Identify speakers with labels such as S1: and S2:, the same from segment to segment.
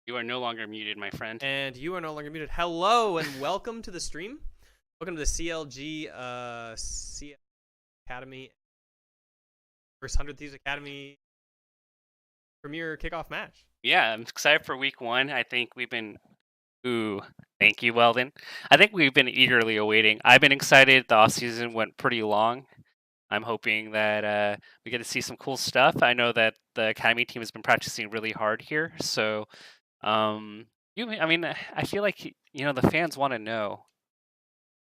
S1: You are no longer muted, my friend.
S2: And you are no longer muted. Hello and welcome to the stream. Welcome to the CLG Academy versus 100 Thieves Academy premier kickoff match.
S1: Yeah, I'm excited for week one. I think we've been... Ooh, thank you, Weldon. I think we've been eagerly awaiting. I've been excited. The offseason went pretty long. I'm hoping that we get to see some cool stuff. I know that the Academy team has been practicing really hard here. So, I feel like, the fans want to know.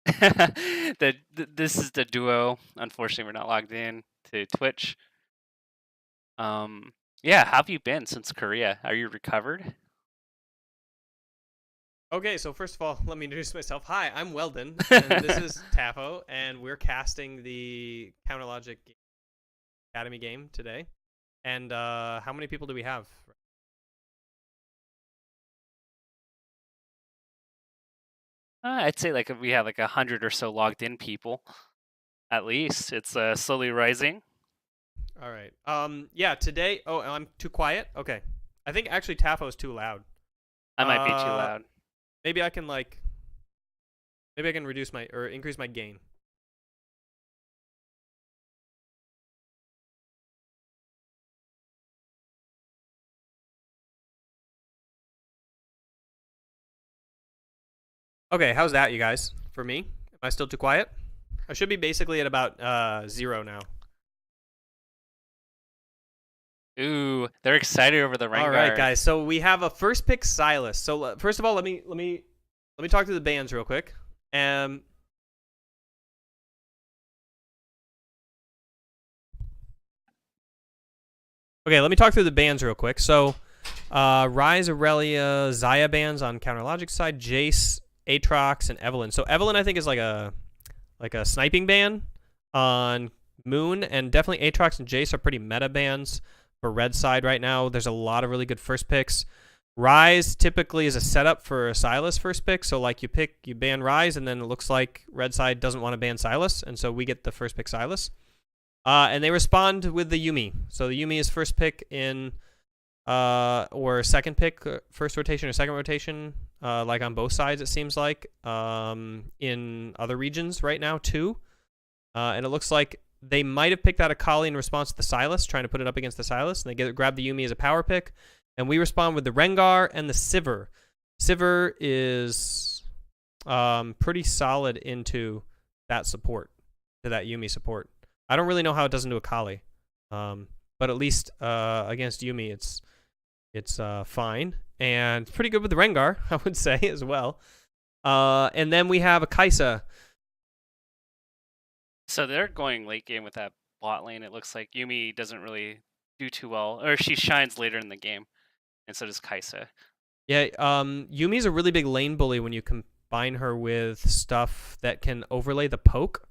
S1: This is the duo. Unfortunately, we're not logged in to Twitch. Yeah, how have you been since Korea? Are you recovered?
S2: Okay, so first of all, let me introduce myself. Hi, I'm Weldon, and this is Tafo, and we're casting the CounterLogic Academy game today. And how many people do we have?
S1: I'd say we have 100 or so logged in people. At least it's slowly rising.
S2: All right. Yeah. Today. Oh, I'm too quiet. Okay. I think actually Tafo's too loud.
S1: I might be too loud.
S2: Maybe I can reduce my or increase my gain. Okay, how's that, you guys? For me, am I still too quiet? I should be basically at about 0 now.
S1: Ooh, they're excited over the Rengar.
S2: All right, guys. So we have a first pick Silas. So first of all, let me talk to the bands real quick. Okay, let me talk through the bands real quick. So, Ryze, Aurelia, Xayah bans on CounterLogic side, Jace, Aatrox, and Evelynn. So Evelynn, I think, is like a sniping ban on Moon, and definitely Aatrox and Jace are pretty meta bans for red side right now. There's a lot of really good first picks. Ryze typically is a setup for a Silas first pick. So like you ban Ryze, and then it looks like red side doesn't want to ban Silas, and so we get the first pick Silas. And they respond with the Yuumi. So the Yuumi is first pick in or second pick, first rotation or second rotation, like on both sides, it seems like, in other regions right now too. And it looks like they might have picked out a Kali in response to the Silas, trying to put it up against the Silas, and they grab the Yuumi as a power pick. And we respond with the Rengar and the Sivir. Sivir is pretty solid into that support, to that Yuumi support. I don't really know how it does into a Kali, but at least against Yuumi, it's fine, and pretty good with the Rengar, I would say, as well. And then we have a Kai'Sa.
S1: So they're going late game with that bot lane. It looks like Yuumi doesn't really do too well, or she shines later in the game, and so does Kai'Sa.
S2: Yeah, Yumi's a really big lane bully when you combine her with stuff that can overlay the poke.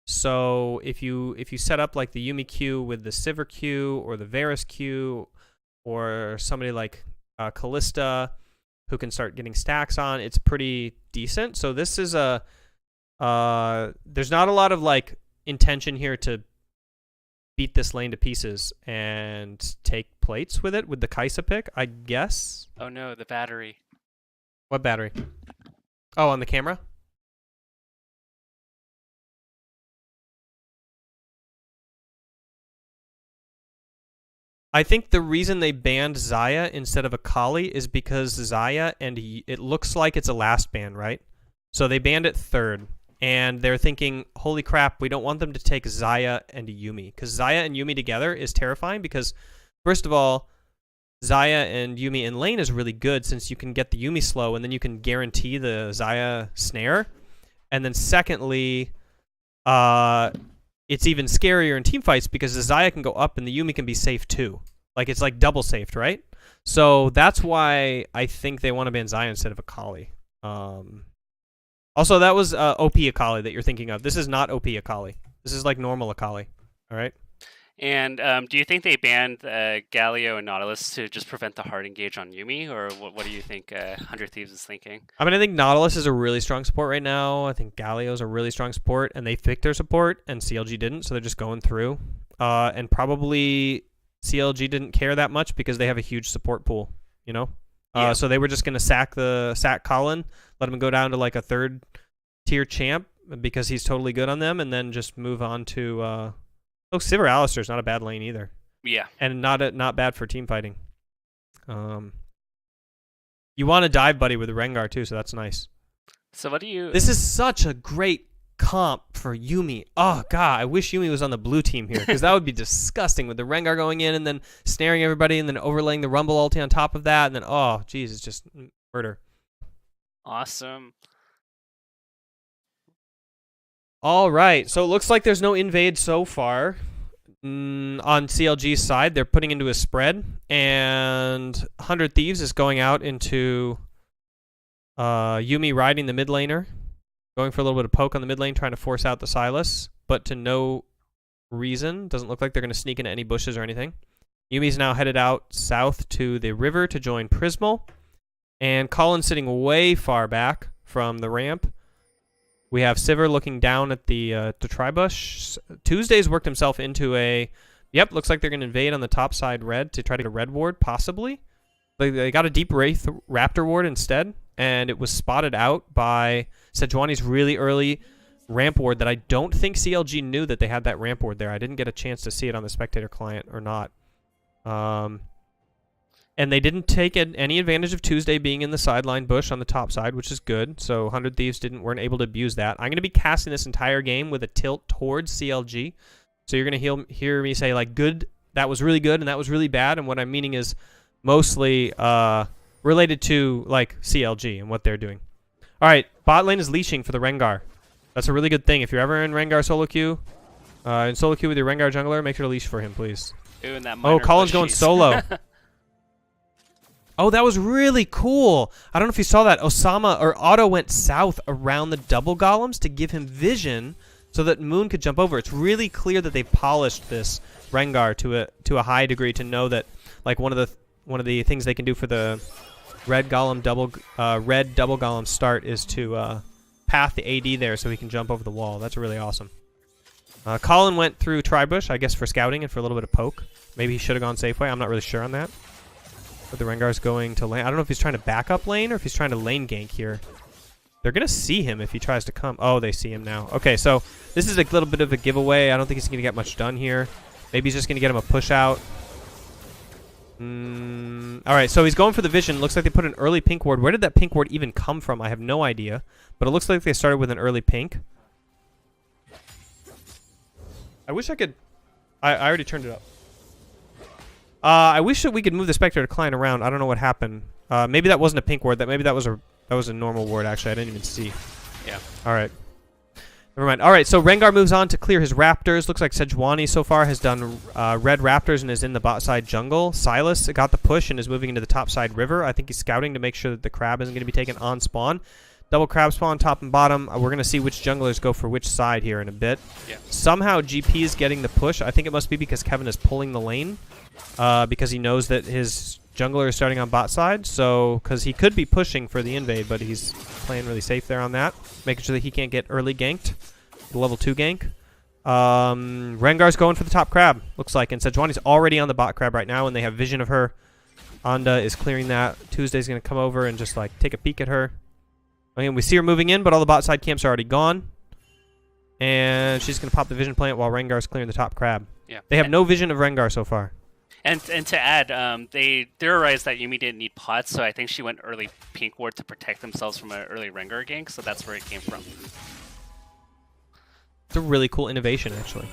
S2: So if you set up like the Yuumi Q with the Sivir Q or the Varus Q, or somebody like Kalista who can start getting stacks on, it's pretty decent. So this is a there's not a lot of like intention here to beat this lane to pieces and take plates with it with the Kai'Sa pick, I guess.
S1: Oh no, the battery.
S2: What battery? Oh, on the camera? I think the reason they banned Xayah instead of Akali is because Xayah, and it looks like it's a last ban, right? So they banned it third, and they're thinking, holy crap, we don't want them to take Xayah and Yuumi, because Xayah and Yuumi together is terrifying, because first of all, Xayah and Yuumi in lane is really good since you can get the Yuumi slow, and then you can guarantee the Xayah snare. And then secondly, it's even scarier in team fights because the Xayah can go up and the Yuumi can be safe too. Like, it's like double safed, right? So that's why I think they want to ban Xayah instead of Akali. Also, that was OP Akali that you're thinking of. This is not OP Akali. This is like normal Akali. All right?
S1: And do you think they banned Galio and Nautilus to just prevent the hard engage on Yuumi, or what do you think 100 Thieves is thinking?
S2: I mean, I think Nautilus is a really strong support right now. I think Galio is a really strong support, and they picked their support, and CLG didn't, so they're just going through. And probably CLG didn't care that much because they have a huge support pool, you know?
S1: Yeah.
S2: So they were just going to sack Colin, let him go down to like a 3rd tier champ because he's totally good on them, and then just move on to Sivir Alistar's not a bad lane either.
S1: Yeah.
S2: And not bad for team fighting. You want to dive buddy with the Rengar too, so that's nice.
S1: So what do you...
S2: This is such a great comp for Yuumi. Oh god, I wish Yuumi was on the blue team here, because that would be disgusting with the Rengar going in and then snaring everybody and then overlaying the Rumble ulti on top of that, and then oh geez, it's just murder.
S1: Awesome.
S2: All right, so it looks like there's no invade so far. On CLG's side, they're putting into a spread, and 100 Thieves is going out into Yuumi riding the mid laner, going for a little bit of poke on the mid lane, trying to force out the Sylas, but to no reason. Doesn't look like they're going to sneak into any bushes or anything. Yumi's now headed out south to the river to join Prismal, and Colin's sitting way far back from the ramp. We have Sivir looking down at the Tribush. Tuesday's worked himself into a... Yep, looks like they're going to invade on the top side red to try to get a red ward, possibly. They got a deep Wraith Raptor ward instead, and it was spotted out by Sejuani's really early ramp ward that I don't think CLG knew that they had that ramp ward there. I didn't get a chance to see it on the spectator client or not. And they didn't take any advantage of Tuesday being in the sideline bush on the top side, which is good. So 100 Thieves weren't able to abuse that. I'm going to be casting this entire game with a tilt towards CLG. So you're going to hear me say, like, good, that was really good, and that was really bad. And what I'm meaning is mostly related to, like, CLG and what they're doing. All right, bot lane is leashing for the Rengar. That's a really good thing. If you're ever in Rengar solo queue, with your Rengar jungler, make sure to leash for him, please.
S1: Doing that
S2: Colin's going solo. Oh, that was really cool. I don't know if you saw that. Osama or Otto went south around the double golems to give him vision so that Moon could jump over. It's really clear that they polished this Rengar to a high degree to know that, like, one of the things they can do for the red double golem start is to path the AD there so he can jump over the wall. That's really awesome. Colin went through Tribush, I guess, for scouting and for a little bit of poke. Maybe he should have gone Safeway. I'm not really sure on that. But the Rengar's going to lane. I don't know if he's trying to back up lane or if he's trying to lane gank here. They're going to see him if he tries to come. Oh, they see him now. Okay, so this is a little bit of a giveaway. I don't think he's going to get much done here. Maybe he's just going to get him a push out. All right, so he's going for the vision. Looks like they put an early pink ward. Where did that pink ward even come from? I have no idea. But it looks like they started with an early pink. I wish I could... I already turned it up. I wish that we could move the Spectre client around. I don't know what happened. Maybe that wasn't a pink ward. Maybe that was a normal ward, actually. I didn't even see.
S1: Yeah.
S2: All right. Never mind. All right, so Rengar moves on to clear his Raptors. Looks like Sejuani so far has done red Raptors and is in the bot side jungle. Sylas got the push and is moving into the top side river. I think he's scouting to make sure that the crab isn't going to be taken on spawn. Double crab spawn, top and bottom. We're going to see which junglers go for which side here in a bit.
S1: Yeah.
S2: Somehow GP is getting the push. I think it must be because Kevin is pulling the lane because he knows that his jungler is starting on bot side. So, because he could be pushing for the invade, but he's playing really safe there on that, making sure that he can't get early ganked, the level 2 gank. Rengar's going for the top crab, looks like, and Sejuani's already on the bot crab right now, and they have vision of her. Anda is clearing that. Tuesday's going to come over and just, like, take a peek at her. Again, we see her moving in, but all the bot side camps are already gone. And she's going to pop the vision plant while Rengar's clearing the top crab.
S1: Yeah.
S2: They have no vision of Rengar so far.
S1: And to add, they theorized that Yuumi didn't need pots, so I think she went early pink ward to protect themselves from an early Rengar gank, so that's where it came from.
S2: It's a really cool innovation, actually.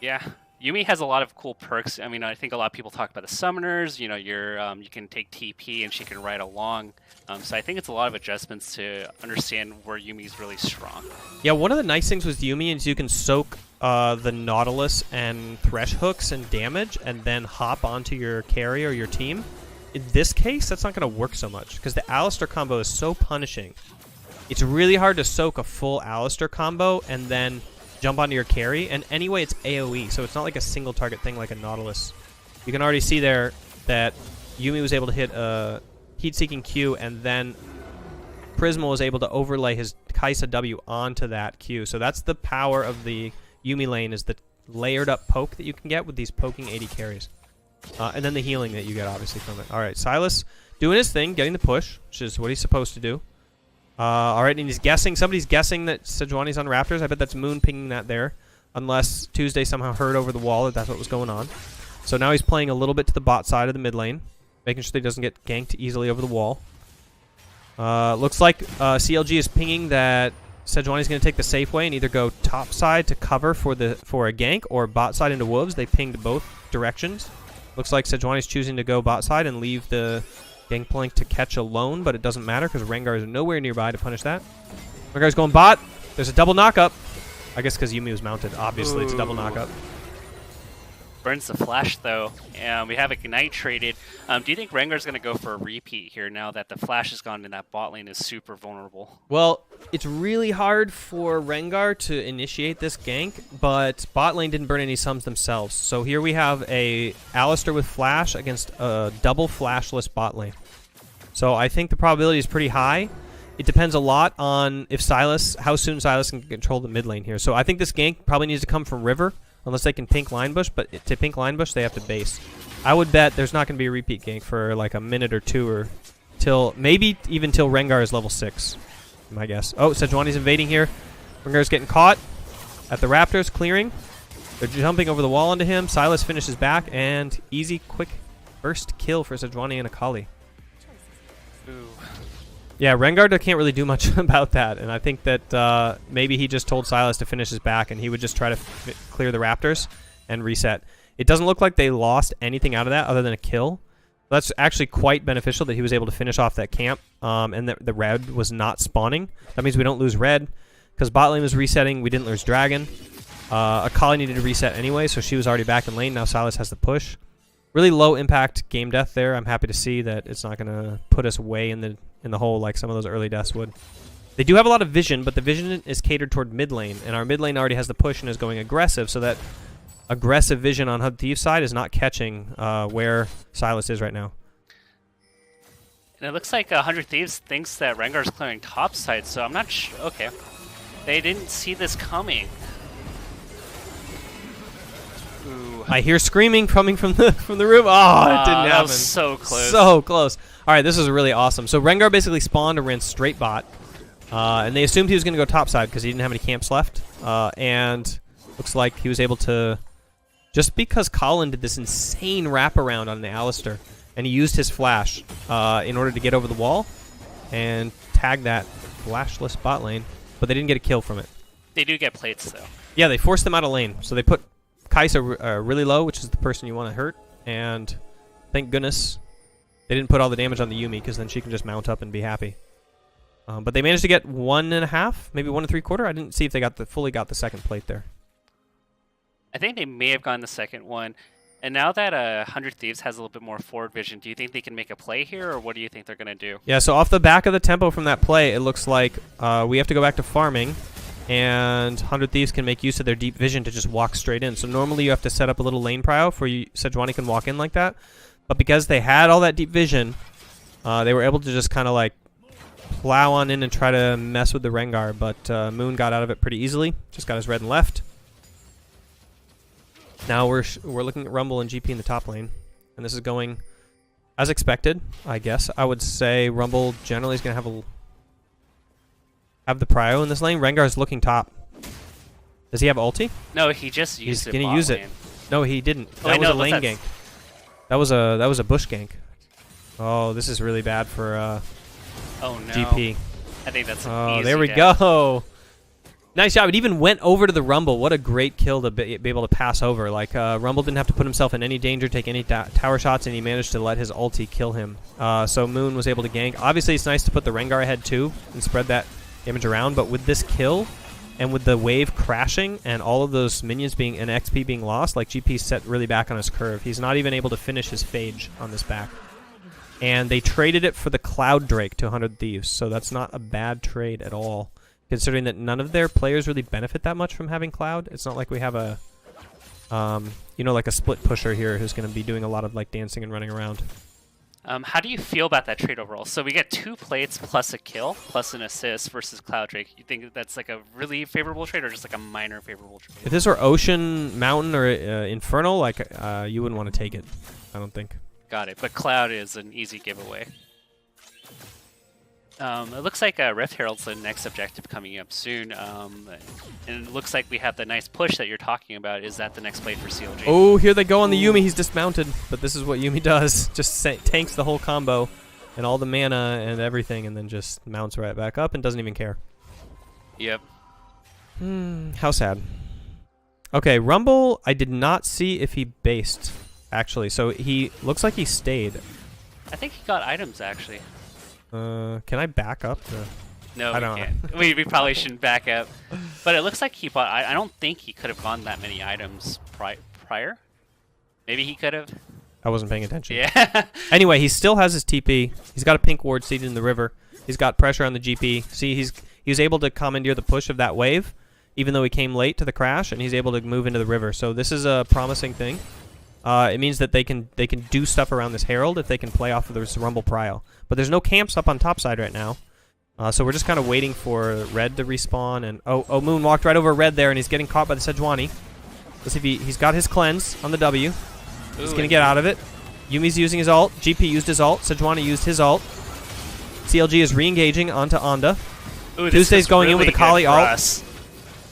S1: Yeah. Yuumi has a lot of cool perks. I mean, I think a lot of people talk about the summoners. You know, you can take TP and she can ride along. So I think it's a lot of adjustments to understand where Yumi's really strong.
S2: Yeah, one of the nice things with Yuumi is you can soak the Nautilus and Thresh hooks and damage and then hop onto your carry or your team. In this case, that's not going to work so much because the Alistar combo is so punishing. It's really hard to soak a full Alistar combo and then jump onto your carry, and anyway, it's AoE, so it's not like a single target thing like a Nautilus. You can already see there that Yuumi was able to hit a heat-seeking Q, and then Prismal was able to overlay his Kaisa W onto that Q. So that's the power of the Yuumi lane, is the layered-up poke that you can get with these poking AD carries. And then the healing that you get, obviously, from it. All right, Sylas doing his thing, getting the push, which is what he's supposed to do. All right, and he's guessing. Somebody's guessing that Sejuani's on Raptors. I bet that's Moon pinging that there, unless Tuesday somehow heard over the wall that that's what was going on. So now he's playing a little bit to the bot side of the mid lane, making sure that he doesn't get ganked easily over the wall. Looks like CLG is pinging that Sejuani's going to take the safe way and either go top side to cover for a gank or bot side into Wolves. They pinged both directions. Looks like Sejuani's choosing to go bot side and leave the Gangplank to catch alone, but it doesn't matter because Rengar is nowhere nearby to punish that. Rengar's going bot. There's a double knockup. I guess because Yuumi was mounted. Obviously, it's a double knockup.
S1: Burns the flash, though. We have Ignite traded. Do you think Rengar's going to go for a repeat here now that the flash is gone and that bot lane is super vulnerable?
S2: Well, it's really hard for Rengar to initiate this gank, but bot lane didn't burn any sums themselves. So here we have a Alistar with flash against a double flashless bot lane. So I think the probability is pretty high. It depends a lot on if how soon Sylas can control the mid lane here. So I think this gank probably needs to come from River, unless they can pink line bush, but to pink line bush, they have to base. I would bet there's not going to be a repeat gank for like a minute or two, or maybe even till Rengar is level 6, my guess. Oh, Sejuani's invading here. Rengar's getting caught at the Raptors, clearing. They're jumping over the wall onto him. Sylas finishes back, and easy, quick first kill for Sejuani and Akali.
S1: Ooh.
S2: Yeah, Rengar can't really do much about that, and I think that maybe he just told Sylas to finish his back, and he would just try to clear the Raptors and reset. It doesn't look like they lost anything out of that other than a kill. That's actually quite beneficial that he was able to finish off that camp, and that the red was not spawning. That means we don't lose red, because bot lane was resetting. We didn't lose dragon. Akali needed to reset anyway, so she was already back in lane. Now Sylas has the push. Really low impact game death there. I'm happy to see that it's not going to put us way in the hole like some of those early deaths would. They do have a lot of vision, but the vision is catered toward mid lane, and our mid lane already has the push and is going aggressive, so that aggressive vision on Thieves' side is not catching where Sylas is right now.
S1: And it looks like 100 Thieves thinks that Rengar's clearing top side, so I'm not sure. Okay. They didn't see this coming. Ooh.
S2: I hear screaming coming from the roof. Oh, it didn't happen.
S1: That was so close.
S2: So close. All right, this is really awesome. So Rengar basically spawned and ran straight bot, and they assumed he was going to go top side because he didn't have any camps left. And looks like he was able to, just because Colin did this insane wraparound on the Alistar, and he used his flash in order to get over the wall and tag that flashless bot lane, but they didn't get a kill from it.
S1: They do get plates, though.
S2: Yeah, they forced them out of lane. So they put Kai'Sa really low, which is the person you want to hurt, and thank goodness they didn't put all the damage on the Yuumi, because then she can just mount up and be happy. But they managed to get 1.5, maybe 1 3/4. I didn't see if they fully got the second plate there.
S1: I think they may have gotten the second one. And now that 100 Thieves has a little bit more forward vision, do you think they can make a play here, or what do you think they're going to do?
S2: Yeah, so off the back of the tempo from that play, it looks like we have to go back to farming, and 100 Thieves can make use of their deep vision to just walk straight in. So normally you have to set up a little lane prio for Sejuani can walk in like that. But because they had all that deep vision, they were able to just kind of like plow on in and try to mess with the Rengar. But Moon got out of it pretty easily. Just got his red and left. Now we're looking at Rumble and GP in the top lane. And this is going as expected, I guess. I would say Rumble generally is going to have the prio in this lane. Rengar's looking top. Does he have ulti?
S1: No, he just used it.
S2: He's gonna use it. No, he didn't. That was a lane gank. That was a bush gank. Oh, this is really bad for
S1: oh no.
S2: GP.
S1: I think that's an easy
S2: there we go. Nice job. It even went over to the Rumble. What a great kill to be able to pass over. Like Rumble didn't have to put himself in any danger, take any tower shots, and he managed to let his ulti kill him. So Moon was able to gank. Obviously, it's nice to put the Rengar ahead too and spread that damage around. But with this kill, and with the wave crashing and all of those minions being and XP being lost, like GP set really back on his curve. He's not even able to finish his phage on this back. And they traded it for the Cloud Drake to 100 Thieves, so that's not a bad trade at all, considering that none of their players really benefit that much from having Cloud. It's not like we have a, like a split pusher here who's going to be doing a lot of like dancing and running around.
S1: How do you feel about that trade overall? So we get 2 plates plus a kill plus an assist versus Cloud Drake. You think that's like a really favorable trade or just like a minor favorable trade?
S2: If this were Ocean, Mountain, or Infernal, like you wouldn't want to take it, I don't think.
S1: Got it. But Cloud is an easy giveaway. It looks like Rift Herald's the next objective coming up soon, and it looks like we have the nice push that you're talking about. Is that the next play for CLG?
S2: Oh, here they go on the Yuumi. He's dismounted, but this is what Yuumi does. Just tanks the whole combo and all the mana and everything, and then just mounts right back up and doesn't even care.
S1: Yep.
S2: How sad. Okay, Rumble, I did not see if he based, actually. So he looks like he stayed.
S1: I think he got items, actually.
S2: Can I back up?
S1: No,
S2: I
S1: we
S2: don't
S1: can't. we probably shouldn't back up. But it looks like he bought... I don't think he could have gone that many items prior. Maybe he could have.
S2: I wasn't paying attention.
S1: Yeah.
S2: Anyway, he still has his TP. He's got a pink ward seated in the river. He's got pressure on the GP. See, he was able to commandeer the push of that wave, even though he came late to the crash, and he's able to move into the river. So this is a promising thing. It means that they can do stuff around this Herald if they can play off of this Rumble Prio. But there's no camps up on top side right now. So we're just kind of waiting for Red to respawn. And oh, Moon walked right over Red there, and he's getting caught by the Sejuani. Let's see if he's got his cleanse on the W. He's going to get out of it. Yumi's using his ult. GP used his ult. Sejuani used his ult. CLG is re-engaging onto Onda. Tuesday's going in with the Kali ult.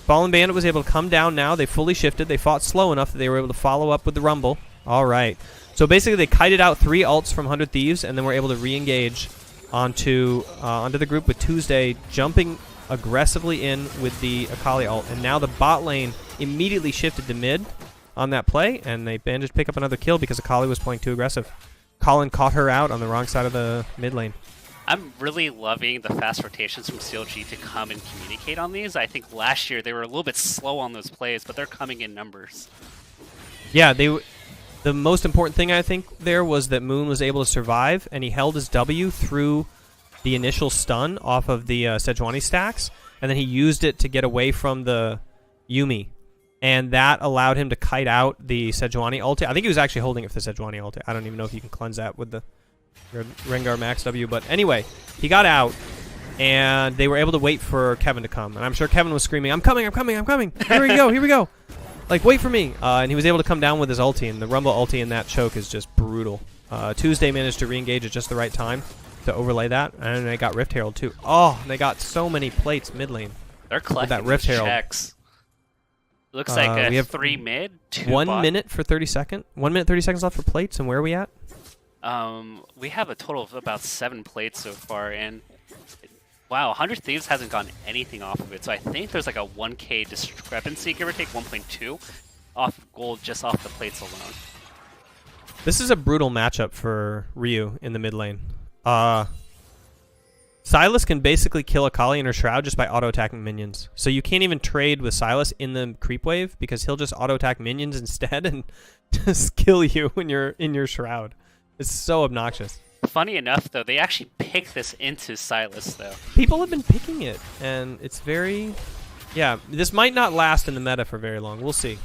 S2: Fallen Bandit was able to come down now. They fully shifted. They fought slow enough that they were able to follow up with the Rumble. All right. So basically they kited out 3 ults from 100 Thieves, and then were able to re-engage onto the group with Tuesday jumping aggressively in with the Akali ult. And now the bot lane immediately shifted to mid on that play, and they managed to pick up another kill because Akali was playing too aggressive. Colin caught her out on the wrong side of the mid lane.
S1: I'm really loving the fast rotations from CLG to come and communicate on these. I think last year they were a little bit slow on those plays, but they're coming in numbers.
S2: Yeah, the most important thing I think there was that Moon was able to survive, and he held his W through the initial stun off of the Sejuani stacks, and then he used it to get away from the Yuumi. And that allowed him to kite out the Sejuani ulti. I think he was actually holding it for the Sejuani ulti. I don't even know if you can cleanse that with the Rengar Max W. But anyway, he got out, and they were able to wait for Kevin to come. And I'm sure Kevin was screaming, I'm coming, I'm coming, I'm coming. Here we go, here we go. Like, wait for me. And he was able to come down with his ulti, and the Rumble ulti in that choke is just brutal. Tuesday managed to re-engage at just the right time to overlay that, and they got Rift Herald too. Oh, they got so many plates mid lane.
S1: They're collecting
S2: that Rift Herald.
S1: checks. Looks like
S2: we have
S1: 3 mid, 2
S2: 1
S1: bot.
S2: minute for 30 seconds. 1 minute 30 seconds left for plates, and where are we at?
S1: We have a total of about 7 plates so far, and wow, 100 Thieves hasn't gotten anything off of it. So I think there's like a 1k discrepancy, give or take 1.2, off of gold just off the plates alone.
S2: This is a brutal matchup for Ryu in the mid lane. Sylas can basically kill Akali in her Shroud just by auto-attacking minions. So you can't even trade with Sylas in the creep wave because he'll just auto-attack minions instead and just kill you when you're in your Shroud. It's so obnoxious.
S1: Funny enough, though, they actually picked this into Sylas, though.
S2: People have been picking it, and it's very... Yeah, this might not last in the meta for very long. We'll see.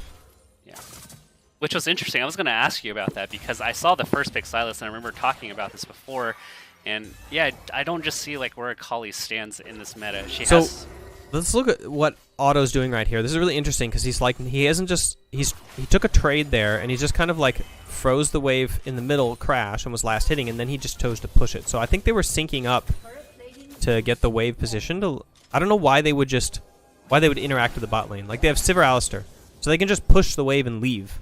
S1: Yeah. Which was interesting. I was going to ask you about that because I saw the first pick Sylas, and I remember talking about this before. And yeah, I don't just see like where Akali stands in this meta.
S2: Let's look at what Otto's doing right here. This is really interesting because he took a trade there and he just kind of like froze the wave in the middle crash and was last hitting, and then he just chose to push it. So I think they were syncing up to get the wave positioned. I don't know why they would interact with the bot lane. Like they have Sivir Alistar, so they can just push the wave and leave.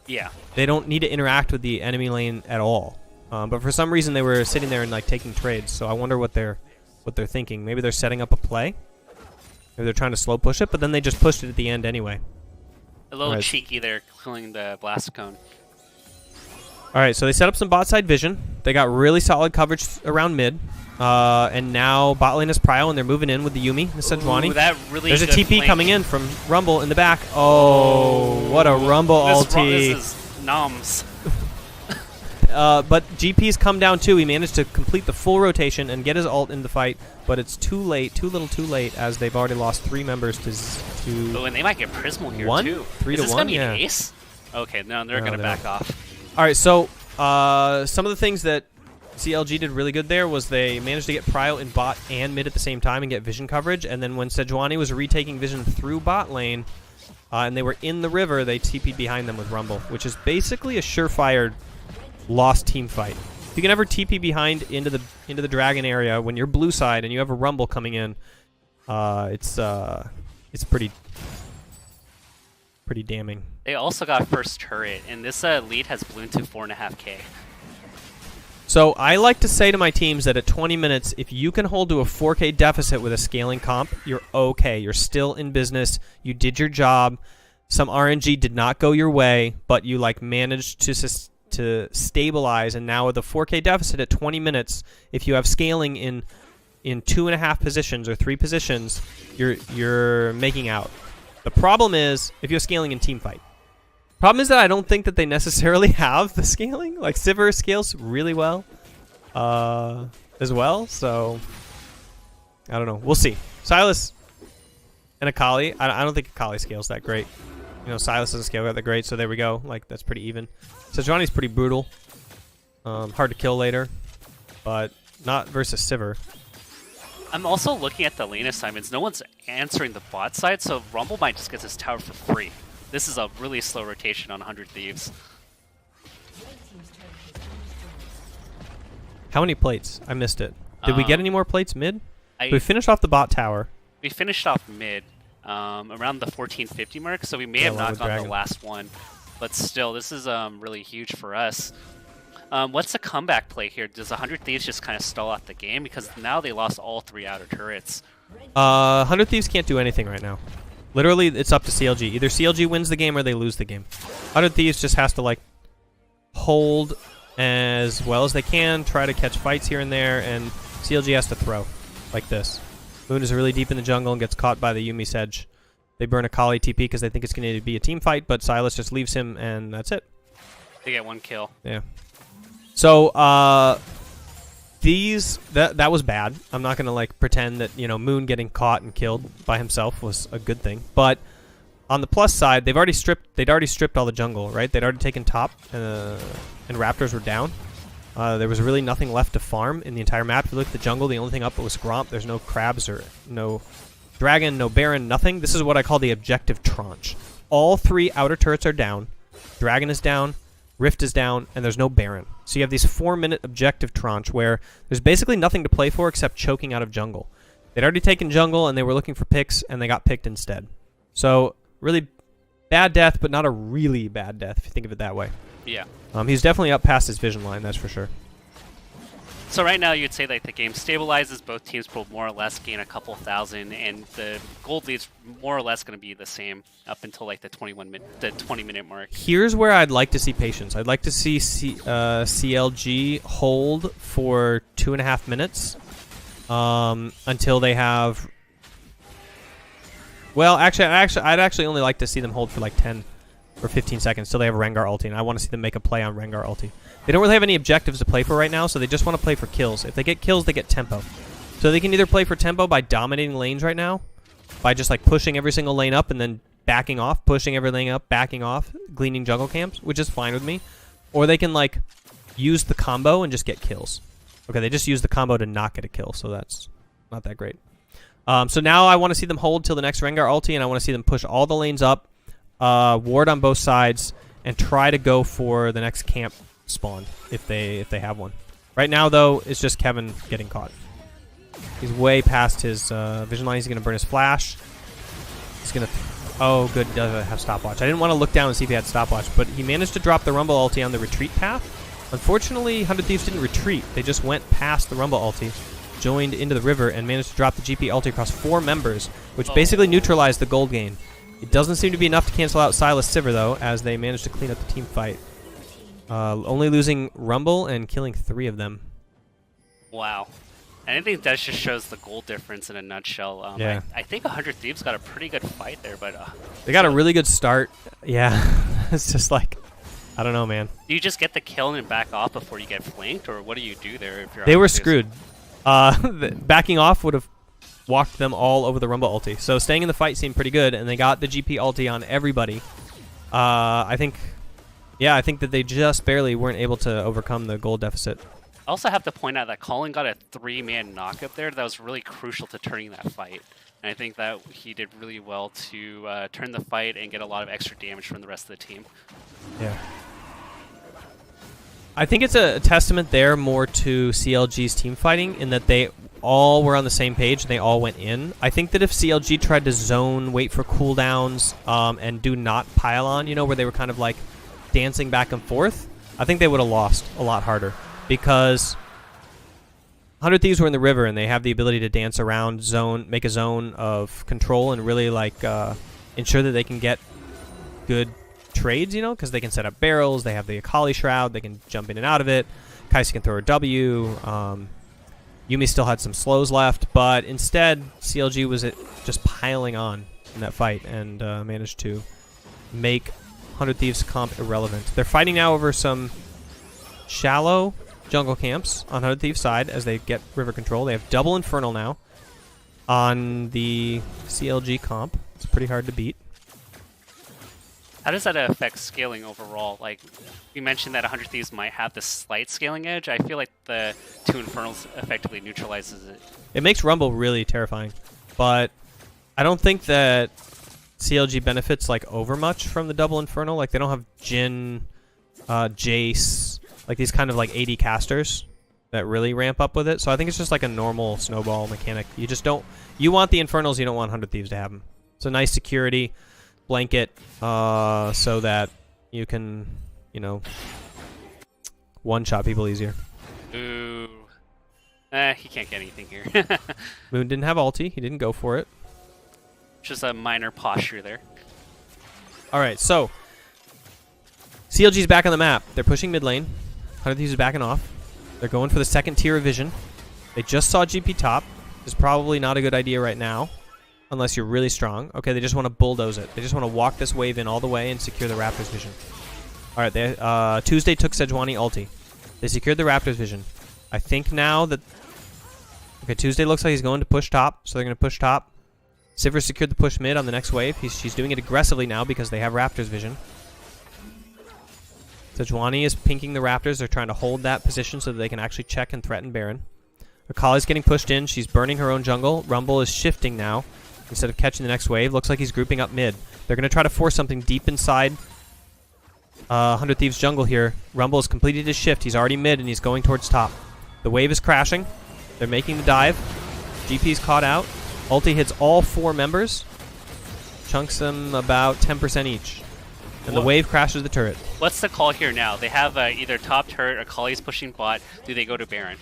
S1: Yeah.
S2: They don't need to interact with the enemy lane at all. But for some reason they were sitting there and like taking trades. So I wonder what they're thinking. Maybe they're setting up a play. Maybe they're trying to slow push it, but then they just pushed it at the end anyway.
S1: A little cheeky there, killing the blast cone.
S2: All right, so they set up some bot side vision. They got really solid coverage around mid. And now bot lane is Prio, and they're moving in with the Yuumi, the Sejuani. There's a TP coming in from Rumble in the back. Oh, what a Rumble ulti.
S1: This is noms.
S2: But GP's come down too. He managed to complete the full rotation and get his ult in the fight, but it's too late, too little too late, as they've already lost 3 members to
S1: Oh, and they might get Prismal here
S2: 1?
S1: too.
S2: 3
S1: is
S2: to
S1: this
S2: 1,
S1: gonna be
S2: yeah.
S1: an ace? Okay, no, they're gonna back off.
S2: All right, so some of the things that CLG did really good there was they managed to get Prio in bot and mid at the same time and get vision coverage, and then when Sejuani was retaking vision through bot lane, and they were in the river, they TP'd behind them with Rumble, which is basically a surefire lost team fight. you can ever TP behind into the dragon area when you're blue side and you have a rumble coming in, it's pretty damning.
S1: They also got first turret, and this lead has ballooned to 4.5K.
S2: So I like to say to my teams that at 20 minutes, if you can hold to a 4K deficit with a scaling comp, you're okay. You're still in business. You did your job. Some RNG did not go your way, but you like managed to stabilize. And now with a 4K deficit at 20 minutes, if you have scaling in 2.5 positions or 3 positions, you're making out. The problem is if you're scaling in team fight. Problem is that I don't think that they necessarily have the scaling. Like Sivir scales really well as well, so I don't know. We'll see. Sylas and Akali. I don't think Akali scales that great. You know, Sylas doesn't scale that great, so there we go. Like that's pretty even. Sejuani's pretty brutal. Hard to kill later, but not versus Sivir.
S1: I'm also looking at the lane assignments. No one's answering the bot side, so Rumble might just get this tower for free. This is a really slow rotation on 100 Thieves.
S2: How many plates? I missed it. Did we get any more plates mid? We finished off the bot tower.
S1: We finished off mid around the 1450 mark, so we may have knocked on the last one. But still, this is really huge for us. What's the comeback play here? Does 100 Thieves just kind of stall out the game? Because now they lost all 3 outer turrets.
S2: 100 Thieves can't do anything right now. Literally, it's up to CLG. Either CLG wins the game or they lose the game. 100 Thieves just has to like hold as well as they can, try to catch fights here and there, and CLG has to throw like this. Moon is really deep in the jungle and gets caught by the Yuumi Sedge. They burn a Kali TP because they think it's going to be a team fight, but Sylas just leaves him, and that's it.
S1: They get 1 kill.
S2: Yeah. So, that was bad. I'm not gonna like pretend that, you know, Moon getting caught and killed by himself was a good thing. But on the plus side, they'd already stripped all the jungle, right? They'd already taken top, and Raptors were down. There was really nothing left to farm in the entire map. If you look at the jungle, the only thing up was Gromp. There's no crabs or no dragon, no baron, nothing. This is what I call the objective tranche. All 3 outer turrets are down. Dragon is down. Rift is down, and there's no Baron. So you have these 4-minute objective tranche where there's basically nothing to play for except choking out of jungle. They'd already taken jungle, and they were looking for picks, and they got picked instead. So really bad death, but not a really bad death, if you think of it that way.
S1: Yeah.
S2: He's definitely up past his vision line, that's for sure.
S1: So right now you'd say that the game stabilizes, both teams will more or less gain a couple thousand, and the gold lead's more or less going to be the same up until like the 20-minute mark.
S2: Here's where I'd like to see patience. I'd like to see CLG hold for 2.5 minutes until they have... Well, actually, I'd actually only like to see them hold for like 10 or 15 seconds till they have Rengar ulti, and I want to see them make a play on Rengar ulti. They don't really have any objectives to play for right now, so they just want to play for kills. If they get kills, they get tempo. So they can either play for tempo by dominating lanes right now, by just like pushing every single lane up and then backing off, pushing every lane up, backing off, gleaning jungle camps, which is fine with me. Or they can like use the combo and just get kills. Okay, they just use the combo to not get a kill, so that's not that great. So now I want to see them hold till the next Rengar ulti, and I want to see them push all the lanes up, ward on both sides, and try to go for the next camp spawn if they have one. Right now, though, it's just Kevin getting caught. He's way past his vision line. He's going to burn his flash. He's going to... Oh, good. Does have stopwatch. I didn't want to look down and see if he had stopwatch, but he managed to drop the Rumble ulti on the retreat path. Unfortunately, 100 Thieves didn't retreat. They just went past the Rumble ulti, joined into the river, and managed to drop the GP ulti across 4 members, which basically neutralized the gold gain. It doesn't seem to be enough to cancel out Sylas Sivir, though, as they managed to clean up the team fight. Only losing Rumble and killing 3 of them.
S1: Wow. And I think that just shows the goal difference in a nutshell.
S2: Yeah.
S1: I think 100 Thieves got a pretty good fight there, but...
S2: they got a really good start. Yeah. It's just like... I don't know, man.
S1: Do you just get the kill and back off before you get flanked, or what do you do there if you're...
S2: They were screwed. Backing off would have walked them all over the Rumble ulti. So staying in the fight seemed pretty good, and they got the GP ulti on everybody. I think that they just barely weren't able to overcome the gold deficit.
S1: I also have to point out that Colin got a 3-man knock up there that was really crucial to turning that fight. And I think that he did really well to turn the fight and get a lot of extra damage from the rest of the team.
S2: Yeah. I think it's a testament there more to CLG's team fighting in that they all were on the same page and they all went in. I think that if CLG tried to zone, wait for cooldowns, and do not pile on, you know, where they were kind of like dancing back and forth, I think they would have lost a lot harder because 100 Thieves were in the river and they have the ability to dance around, zone, make a zone of control and really like ensure that they can get good trades, you know, because they can set up barrels, they have the Akali Shroud, they can jump in and out of it, Kai'Sa can throw her W, Yuumi still had some slows left, but instead CLG was just piling on in that fight and managed to make 100 Thieves comp irrelevant. They're fighting now over some shallow jungle camps on 100 Thieves side as they get river control. They have double Infernal now on the CLG comp. It's pretty hard to beat.
S1: How does that affect scaling overall? Like, you mentioned that 100 Thieves might have the slight scaling edge. I feel like the 2 Infernals effectively neutralizes it.
S2: It makes Rumble really terrifying, but I don't think that CLG benefits like over much from the double Infernal. Like, they don't have Jhin, Jace, like these kind of like AD casters that really ramp up with it. So I think it's just like a normal snowball mechanic. You just don't... You want the Infernals, you don't want 100 Thieves to have them. It's a nice security blanket so that you can, you know, one-shot people easier.
S1: Ooh. He can't get anything here.
S2: Moon didn't have ulti. He didn't go for it.
S1: Just a minor posture there.
S2: All right, so CLG's back on the map. They're pushing mid lane. 100 Thieves is backing off. They're going for the second tier of vision. They just saw GP top. It's probably not a good idea right now, unless you're really strong. Okay, they just want to bulldoze it. They just want to walk this wave in all the way and secure the Raptors vision. All right, they, Tuesday took Sejuani ulti. They secured the Raptors vision. I think now that... Okay, Tuesday looks like he's going to push top, so they're going to push top. Sivir secured the push mid on the next wave. She's doing it aggressively now because they have Raptors vision. Sejuani is pinking the Raptors. They're trying to hold that position so that they can actually check and threaten Baron. Akali's getting pushed in. She's burning her own jungle. Rumble is shifting now. Instead of catching the next wave, looks like he's grouping up mid. They're going to try to force something deep inside 100 Thieves jungle here. Rumble has completed his shift. He's already mid and he's going towards top. The wave is crashing. They're making the dive. GP's caught out. Ulti hits all 4 members. Chunks them about 10% each. And the wave crashes the turret.
S1: What's the call here now? They have either top turret or Akali's pushing bot. Do they go to Baron?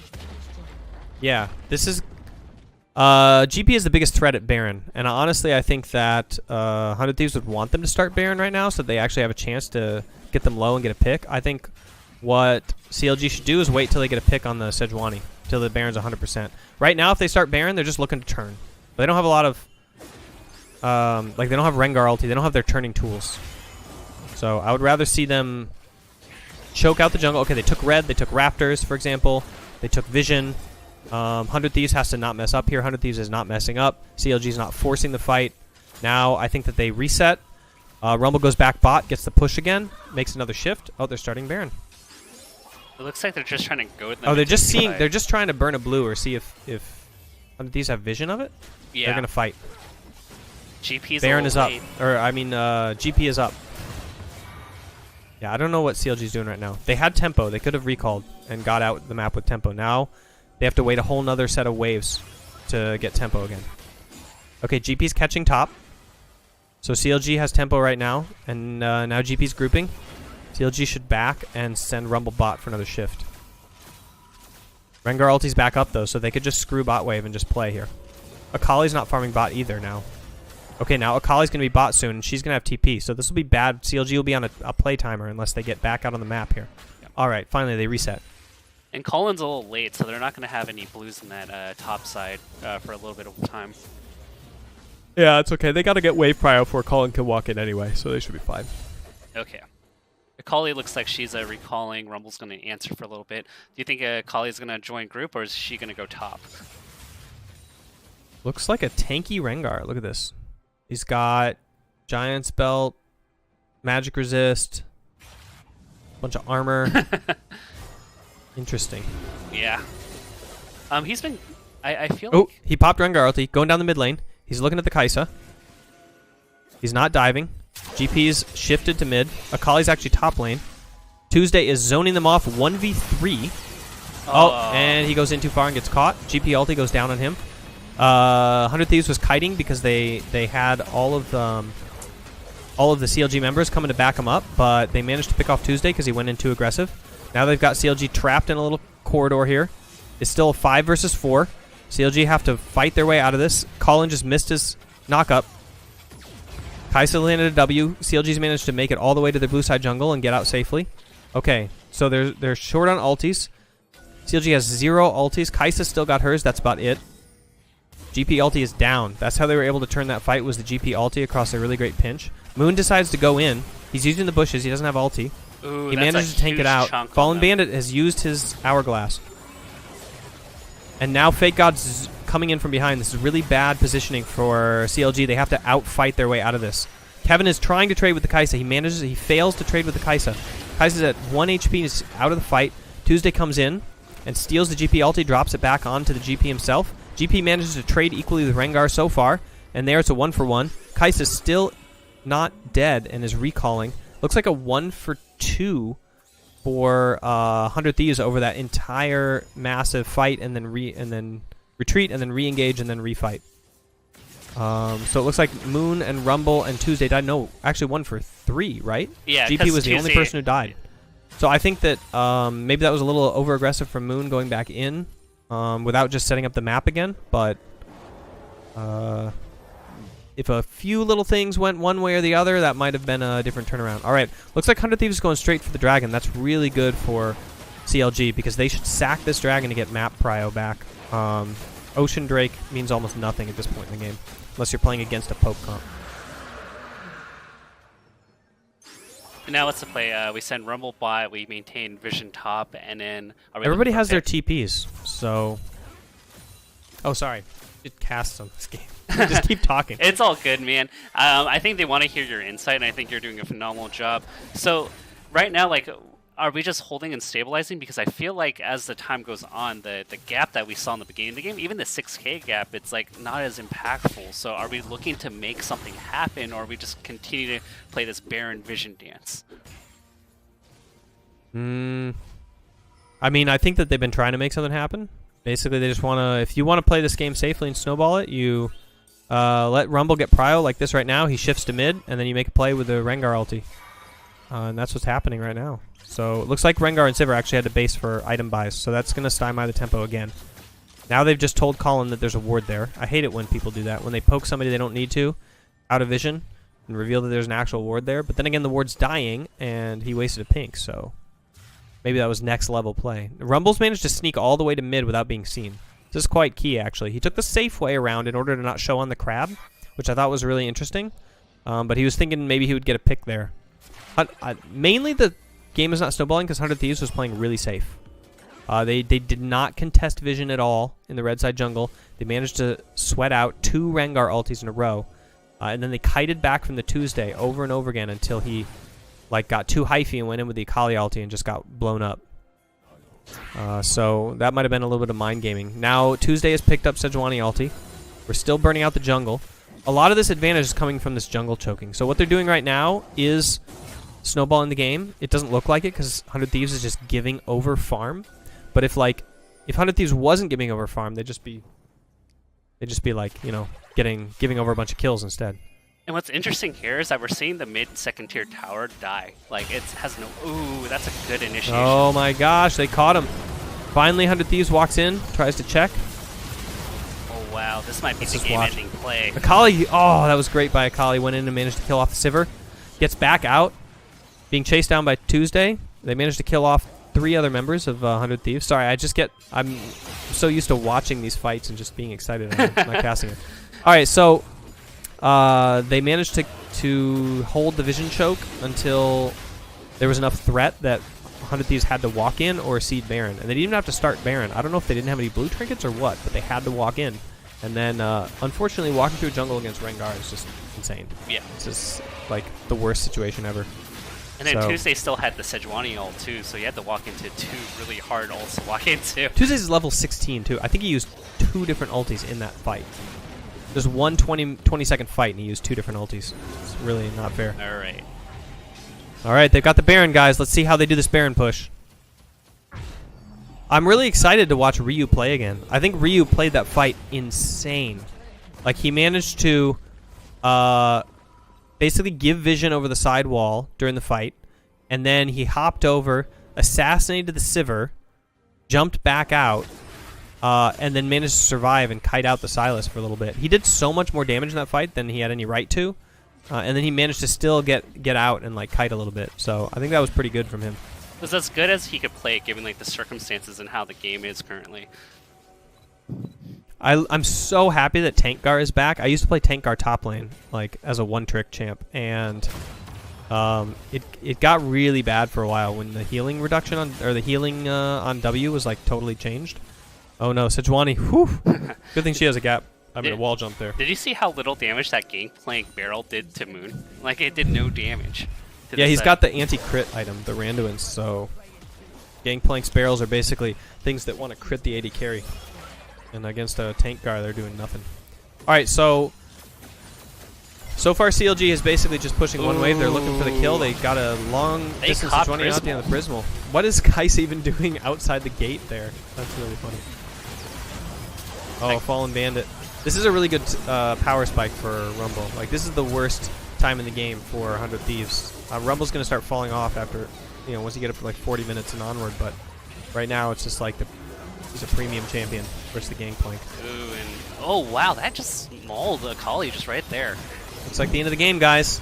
S2: Yeah, this is... GP is the biggest threat at Baron, and honestly I think that 100 Thieves would want them to start Baron right now so that they actually have a chance to get them low and get a pick. I think what CLG should do is wait till they get a pick on the Sejuani, till the Baron's 100%. Right now if they start Baron, they're just looking to turn. But they don't have a lot of... like, they don't have Rengar ulti, they don't have their turning tools. So I would rather see them choke out the jungle. Okay, they took red, they took Raptors, for example. They took Vision. 100 Thieves has to not mess up here. 100 Thieves is not messing up. CLG is not forcing the fight. Now I think that they reset. Rumble goes back bot, gets the push again, makes another shift. Oh, they're starting Baron.
S1: It looks like they're just trying to go with them.
S2: Oh, they're just seeing. They're just trying to burn a blue or see if 100 Thieves have vision of it.
S1: Yeah.
S2: They're gonna fight.
S1: GP's
S2: Baron is up,
S1: late.
S2: or I mean, GP is up. Yeah, I don't know what CLG's doing right now. They had tempo. They could have recalled and got out the map with tempo. Now they have to wait a whole nother set of waves to get tempo again. Okay, GP's catching top. So CLG has tempo right now, and now GP's grouping. CLG should back and send Rumble bot for another shift. Rengar ulti's back up though, so they could just screw bot wave and just play here. Akali's not farming bot either now. Okay, now Akali's going to be bot soon, and she's going to have TP, so this will be bad. CLG will be on a play timer unless they get back out on the map here. Yep. All right, finally they reset.
S1: And Colin's a little late, so they're not going to have any blues in that top side for a little bit of time.
S2: Yeah, it's okay. They got to get wave prio before Colin can walk in anyway, so they should be fine.
S1: Okay. Akali looks like she's recalling. Rumble's going to answer for a little bit. Do you think Akali's going to join group, or is she going to go top?
S2: Looks like a tanky Rengar. Look at this. He's got Giant's Belt, Magic Resist, bunch of armor. Interesting.
S1: Yeah. He's been... I feel
S2: like... Oh,
S1: like...
S2: he popped Rengar ulti, going down the mid lane. He's looking at the Kai'Sa. He's not diving. GP's shifted to mid. Akali's actually top lane. Tuesday is zoning them off 1v3. Oh, and he goes in too far and gets caught. GP ulti goes down on him. 100 Thieves was kiting because they had all of the CLG members coming to back him up, but they managed to pick off Tuesday because he went in too aggressive. Now they've got CLG trapped in a little corridor here. It's still a 5 versus 4. CLG have to fight their way out of this. Colin just missed his knock-up. Kai'Sa landed a W. CLG's managed to make it all the way to the blue side jungle and get out safely. Okay, so they're short on ultis. CLG has 0 ultis. Kai'Sa still got hers. That's about it. GP ulti is down. That's how they were able to turn that fight, was the GP ulti across a really great pinch. Moon decides to go in. He's using the bushes. He doesn't have ulti.
S1: Ooh,
S2: he managed to tank it out. Fallen Bandit has used his hourglass. And now Fake God's coming in from behind. This is really bad positioning for CLG. They have to outfight their way out of this. Kevin is trying to trade with the Kai'Sa. He fails to trade with the Kai'Sa. Kai'Sa's at 1 HP and is out of the fight. Tuesday comes in and steals the GP ulti, drops it back onto the GP himself. GP manages to trade equally with Rengar so far, and there it's a 1-for-1. Kai'Sa's still not dead and is recalling. Looks like a 1-for-2 for 100 Thieves over that entire massive fight, and then retreat, and then re-engage, and then refight. So it looks like Moon and Rumble and Tuesday died. No, actually 1-for-3, right?
S1: Yeah,
S2: GP was the only person who died. So I think that maybe that was a little over-aggressive from Moon going back in without just setting up the map again. But if a few little things went one way or the other, that might have been a different turnaround. All right, looks like 100 Thieves is going straight for the dragon. That's really good for CLG because they should sack this dragon to get map prio back. Ocean Drake means almost nothing at this point in the game, unless you're playing against a poke comp.
S1: Now what's the play? We send Rumble bot, we maintain Vision top, and then...
S2: Everybody has their TPs, so... Oh, sorry. It casts on this game. Just keep talking.
S1: It's all good, man. I think they want to hear your insight, and I think you're doing a phenomenal job. So, right now, like, are we just holding and stabilizing? Because I feel like as the time goes on, the gap that we saw in the beginning of the game, even the 6K gap, it's like not as impactful. So are we looking to make something happen, or are we just continue to play this barren vision dance?
S2: I mean, I think that they've been trying to make something happen. Basically, they just want to, if you want to play this game safely and snowball it, you let Rumble get prio like this right now. He shifts to mid, and then you make a play with the Rengar ulti. And that's what's happening right now. So it looks like Rengar and Sivir actually had to base for item buys, so that's going to stymie the tempo again. Now they've just told Colin that there's a ward there. I hate it when people do that. When they poke somebody they don't need to, out of vision, and reveal that there's an actual ward there. But then again, the ward's dying, and he wasted a pink, so maybe that was next level play. Rumble's managed to sneak all the way to mid without being seen. This is quite key, actually. He took the safe way around in order to not show on the crab, which I thought was really interesting. But he was thinking maybe he would get a pick there. Mainly the game is not snowballing because 100 Thieves was playing really safe. They did not contest vision at all in the red side jungle. They managed to sweat out 2 Rengar ultis in a row. And then they kited back from the Tuesday over and over again until he got too hyphy and went in with the Akali ulti and just got blown up. So that might have been a little bit of mind gaming. Now Tuesday has picked up Sejuani ulti. We're still burning out the jungle. A lot of this advantage is coming from this jungle choking. So what they're doing right now is snowball in the game. It doesn't look like it because 100 Thieves is just giving over farm. But if 100 Thieves wasn't giving over farm, they'd just be like, you know, giving over a bunch of kills instead.
S1: And what's interesting here is that we're seeing the mid second tier tower die. Like it has no. Ooh, that's a good initiation.
S2: Oh my gosh, they caught him. Finally, 100 Thieves walks in, tries to check.
S1: Oh wow, this might be the game-ending play.
S2: Akali, oh, that was great by Akali. Went in and managed to kill off the Sivir. Gets back out. Being chased down by Tuesday. They managed to kill off 3 other members of 100 Thieves. Sorry, I'm so used to watching these fights and just being excited. I'm not casting it. All right, so they managed to hold the vision choke until there was enough threat that 100 Thieves had to walk in or seed Baron. And they didn't even have to start Baron. I don't know if they didn't have any blue trinkets or what, but they had to walk in. And then, unfortunately, walking through a jungle against Rengar is just insane. Yeah. It's just, like, the worst situation ever.
S1: And then Tuesday still had the Sejuani ult, too, so you had to walk into 2 really hard ults to walk into.
S2: Tuesday's level 16, too. I think he used 2 different ultis in that fight. There's one 20-second fight, and he used 2 different ultis. It's really not fair.
S1: All right.
S2: All right, they've got the Baron, guys. Let's see how they do this Baron push. I'm really excited to watch Ryu play again. I think Ryu played that fight insane. Like, he managed to basically give vision over the side wall during the fight, and then he hopped over, assassinated the Sivir, jumped back out, and then managed to survive and kite out the Sylas for a little bit. He did so much more damage in that fight than he had any right to, and then he managed to still get out and like kite a little bit. So I think that was pretty good from him.
S1: It was as good as he could play, given like the circumstances and how the game is currently.
S2: I'm so happy that Tankgar is back. I used to play Tankgar top lane, like as a one-trick champ, and it got really bad for a while when the healing reduction on the healing on W was like totally changed. Oh no, Sejuani! Whew. Good thing she has a gap. I mean, a wall jump there.
S1: Did you see how little damage that Gangplank barrel did to Moon? Like, it did no damage.
S2: Yeah, he's got the anti-crit item, the Randuin's, so Gangplank's barrels are basically things that want to crit the AD carry. And against a Tankgar, they're doing nothing. Alright, so far CLG is basically just pushing one wave. They're looking for the kill. They got a long distance running out the end of the Prismal. What is Kais even doing outside the gate there? That's really funny. Oh, Fallen Bandit. This is a really good power spike for Rumble. Like, this is the worst time in the game for 100 Thieves. Rumble's going to start falling off after, once you get up to like 40 minutes and onward, but right now it's just like he's a premium champion versus the Gangplank.
S1: Ooh, and oh wow, that just mauled a Kali just right there.
S2: Looks like the end of the game, guys.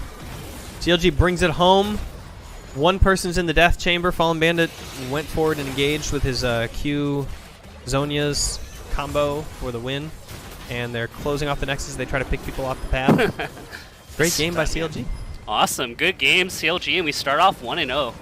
S2: CLG brings it home. One person's in the death chamber. Fallen Bandit went forward and engaged with his Q Zhonya's combo for the win. And they're closing off the Nexus. They try to pick people off the path. Great game by CLG.
S1: Awesome. Good game, CLG, and we start off 1-0.